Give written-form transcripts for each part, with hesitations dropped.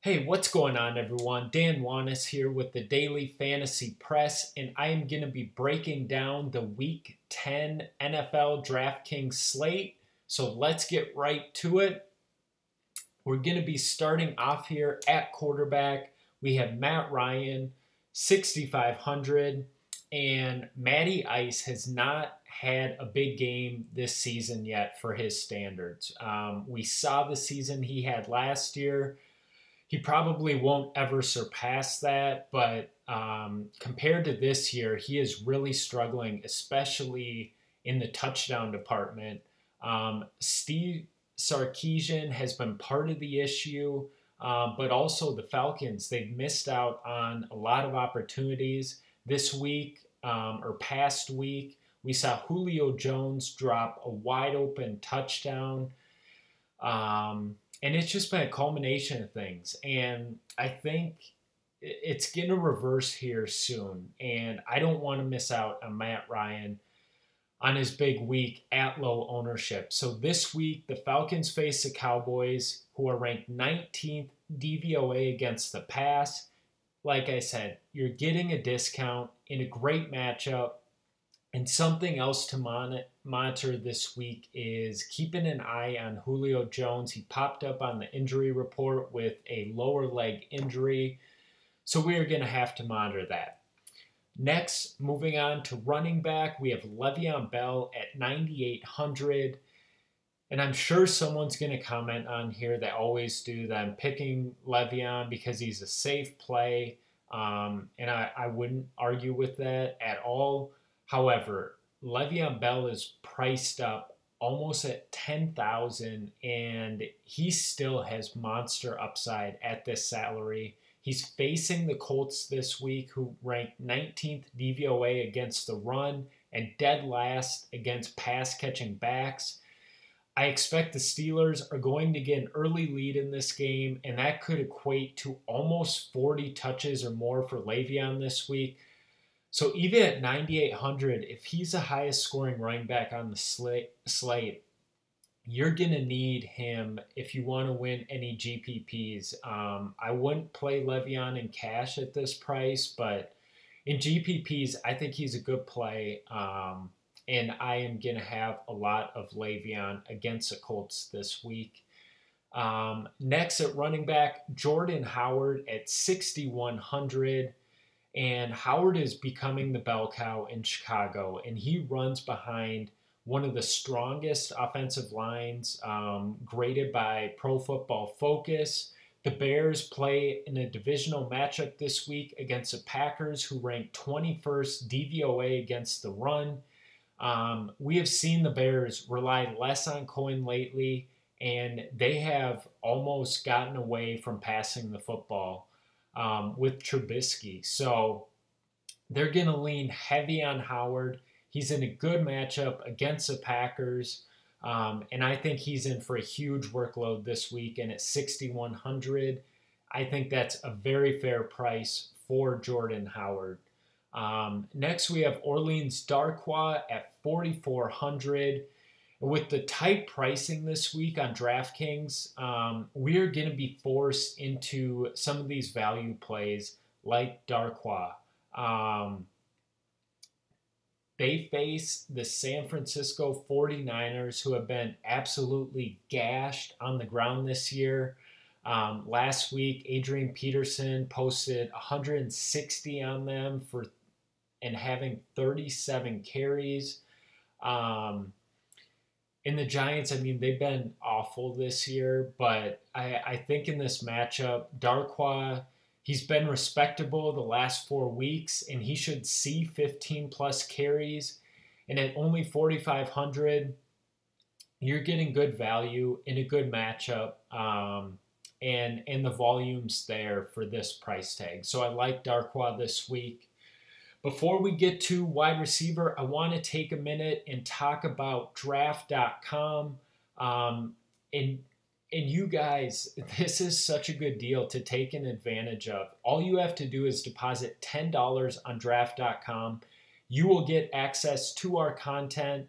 Hey, what's going on, everyone? Dan Wanis here with the Daily Fantasy Press, and I am going to be breaking down the Week 10 NFL Draftkings slate. So let's get right to it. We're going to be starting off here at quarterback. We have Matt Ryan, 6,500, and Matty Ice has not had a big game this season yet for his standards. We saw the season he had last year. He probably won't ever surpass that, but compared to this year, he is really struggling, especially in the touchdown department. Steve Sarkisian has been part of the issue, but also the Falcons. They've missed out on a lot of opportunities this week or past week. We saw Julio Jones drop a wide open touchdown. And it's just been a culmination of things. And I think it's going to reverse here soon. And I don't want to miss out on Matt Ryan on his big week at low ownership. So this week, the Falcons face the Cowboys, who are ranked 19th DVOA against the pass. Like I said, you're getting a discount in a great matchup. And something else to monitor this week is keeping an eye on Julio Jones. He popped up on the injury report with a lower leg injury, so we are going to have to monitor that. Next, moving on to running back, we have Le'Veon Bell at 9,800. And I'm sure someone's going to comment on here, they always do, that I'm picking Le'Veon because he's a safe play. And I wouldn't argue with that at all. However, Le'Veon Bell is priced up almost at 10,000, and he still has monster upside at this salary. He's facing the Colts this week, who rank 19th DVOA against the run and dead last against pass-catching backs. I expect the Steelers are going to get an early lead in this game, and that could equate to almost 40 touches or more for Le'Veon this week. So even at 9,800, if he's the highest scoring running back on the slate, you're going to need him if you want to win any GPPs. I wouldn't play Le'Veon in cash at this price, but in GPPs, I think he's a good play. And I am going to have a lot of Le'Veon against the Colts this week. Next at running back, Jordan Howard at 6,100. And Howard is becoming the bell cow in Chicago, and he runs behind one of the strongest offensive lines graded by Pro Football Focus. The Bears play in a divisional matchup this week against the Packers, who rank 21st DVOA against the run. We have seen the Bears rely less on Cohen lately, and they have almost gotten away from passing the football with Trubisky. So they're going to lean heavy on Howard. He's in a good matchup against the Packers. And I think he's in for a huge workload this week. And at 6,100, I think that's a very fair price for Jordan Howard. Next, we have Orleans Darkwa at 4,400. With the tight pricing this week on DraftKings, we are going to be forced into some of these value plays like Darkwa. They face the San Francisco 49ers, who have been absolutely gashed on the ground this year. Last week, Adrian Peterson posted 160 on them and having 37 carries. In the Giants, I mean, they've been awful this year, but I think in this matchup, Darkwa, he's been respectable the last 4 weeks, and he should see 15-plus carries. And at only 4,500, you're getting good value in a good matchup, and the volume's there for this price tag. So I like Darkwa this week. Before we get to wide receiver, I want to take a minute and talk about draft.com. And you guys, this is such a good deal to take an advantage of. All you have to do is deposit $10 on draft.com. You will get access to our content.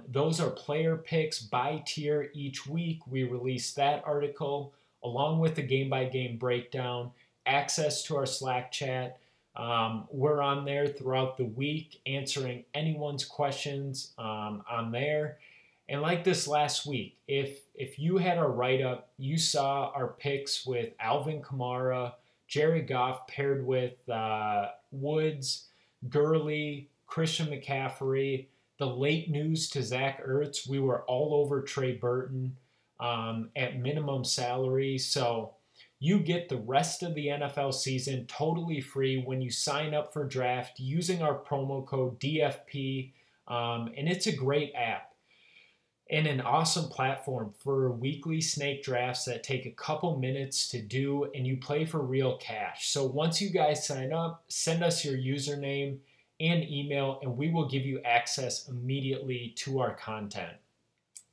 Those are player picks by tier each week. We release that article along with the game-by-game breakdown, access to our Slack chat. We're on there throughout the week answering anyone's questions on there. And like this last week, if you had a write-up, you saw our picks with Alvin Kamara, Jared Goff paired with Woods, Gurley, Christian McCaffrey, the late news to Zach Ertz. We were all over Trey Burton at minimum salary. So you get the rest of the NFL season totally free when you sign up for Draft using our promo code DFP. And it's a great app and an awesome platform for weekly snake drafts that take a couple minutes to do, and you play for real cash. So once you guys sign up, send us your username and email, and we will give you access immediately to our content.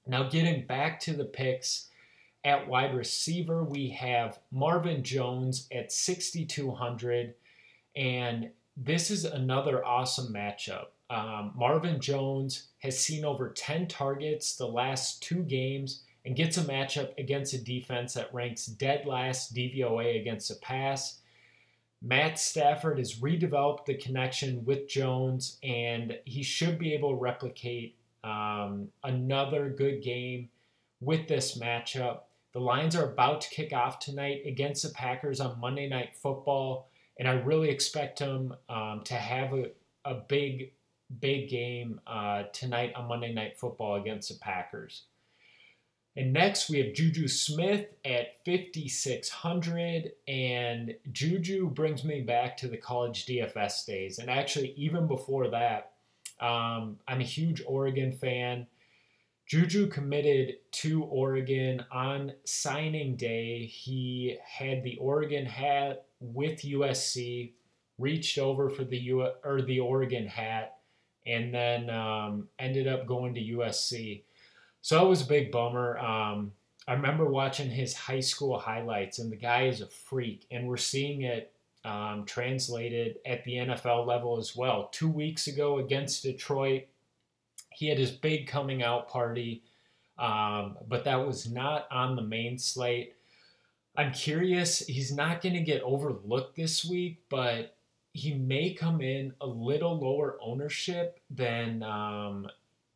Now, getting back to the picks, at wide receiver, we have Marvin Jones at 6,200, and this is another awesome matchup. Marvin Jones has seen over 10 targets the last 2 games and gets a matchup against a defense that ranks dead last DVOA against the pass. Matt Stafford has redeveloped the connection with Jones, and he should be able to replicate another good game with this matchup. The Lions are about to kick off tonight against the Packers on Monday Night Football, and I really expect them to have a big game tonight on Monday Night Football against the Packers. And next we have Juju Smith at 5,600, and Juju brings me back to the college DFS days. And actually, even before that, I'm a huge Oregon fan. Juju committed to Oregon on signing day. He had the Oregon hat with USC, reached over for the Oregon hat, and then ended up going to USC. So it was a big bummer. I remember watching his high school highlights, and the guy is a freak, and we're seeing it translated at the NFL level as well. 2 weeks ago against Detroit, he had his big coming out party, but that was not on the main slate. I'm curious, he's not going to get overlooked this week, but he may come in a little lower ownership than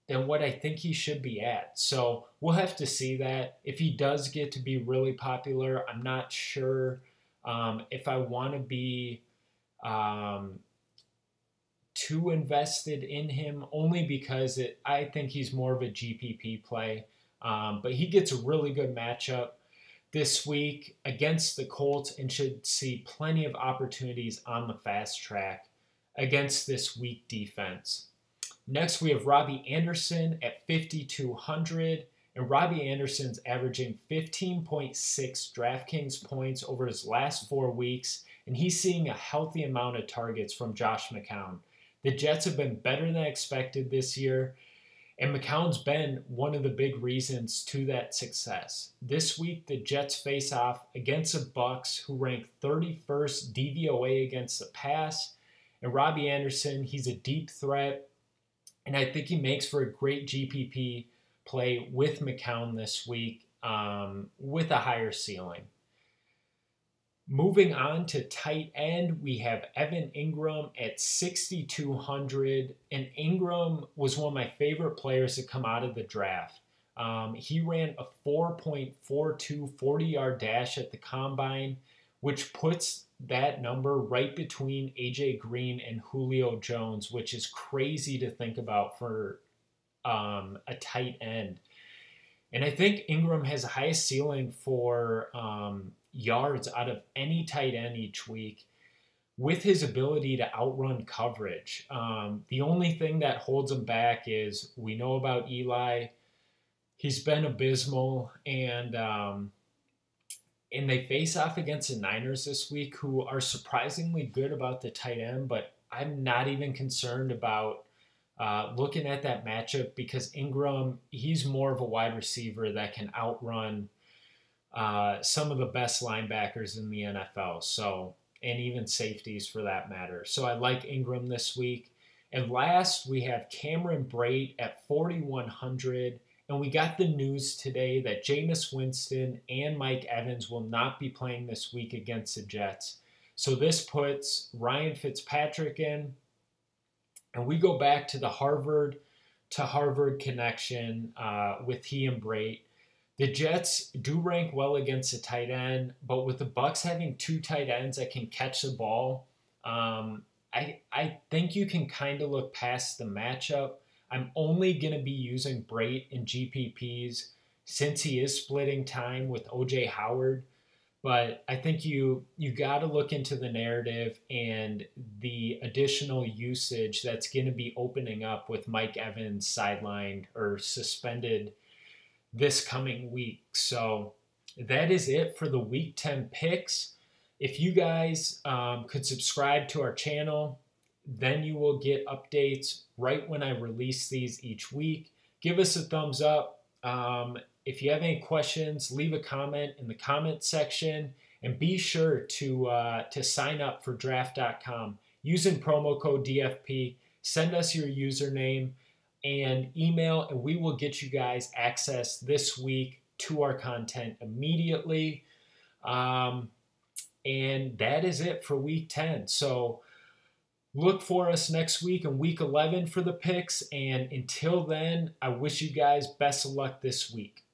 what I think he should be at. So we'll have to see that. If he does get to be really popular, I'm not sure if I want to be too invested in him, only because I think he's more of a GPP play. But he gets a really good matchup this week against the Colts and should see plenty of opportunities on the fast track against this weak defense. Next, we have Robbie Anderson at 5,200, and Robbie Anderson's averaging 15.6 DraftKings points over his last 4 weeks, and he's seeing a healthy amount of targets from Josh McCown. The Jets have been better than expected this year, and McCown's been one of the big reasons to that success. This week, the Jets face off against the Bucs, who rank 31st DVOA against the pass. And Robbie Anderson, he's a deep threat, and I think he makes for a great GPP play with McCown this week with a higher ceiling. Moving on to tight end, we have Evan Ingram at 6,200, and Ingram was one of my favorite players to come out of the draft. He ran a 4.42 40-yard dash at the combine, which puts that number right between AJ Green and Julio Jones, which is crazy to think about for a tight end. And I think Ingram has the highest ceiling for yards out of any tight end each week with his ability to outrun coverage. The only thing that holds him back is we know about Eli. He's been abysmal, and they face off against the Niners this week, who are surprisingly good about the tight end, but I'm not even concerned about looking at that matchup because Ingram, he's more of a wide receiver that can outrun some of the best linebackers in the NFL, so, and even safeties for that matter. So I like Ingram this week. And last, we have Cameron Brate at 4,100, And we got the news today that Jameis Winston and Mike Evans will not be playing this week against the Jets. So this puts Ryan Fitzpatrick in. And we go back to the Harvard to Harvard connection with he and Brate. The Jets do rank well against the tight end, but with the Bucs having 2 tight ends that can catch the ball, I think you can kind of look past the matchup. I'm only going to be using Brate in GPPs since he is splitting time with OJ Howard. But I think you got to look into the narrative and the additional usage that's going to be opening up with Mike Evans sidelined or suspended this coming week. So that is it for the Week 10 picks. If you guys could subscribe to our channel, then you will get updates right when I release these each week. Give us a thumbs up. If you have any questions, leave a comment in the comment section, and be sure to sign up for Draft.com using promo code DFP. Send us your username and email, and we will get you guys access this week to our content immediately. And that is it for Week 10. So look for us next week in Week 11 for the picks. And until then, I wish you guys best of luck this week.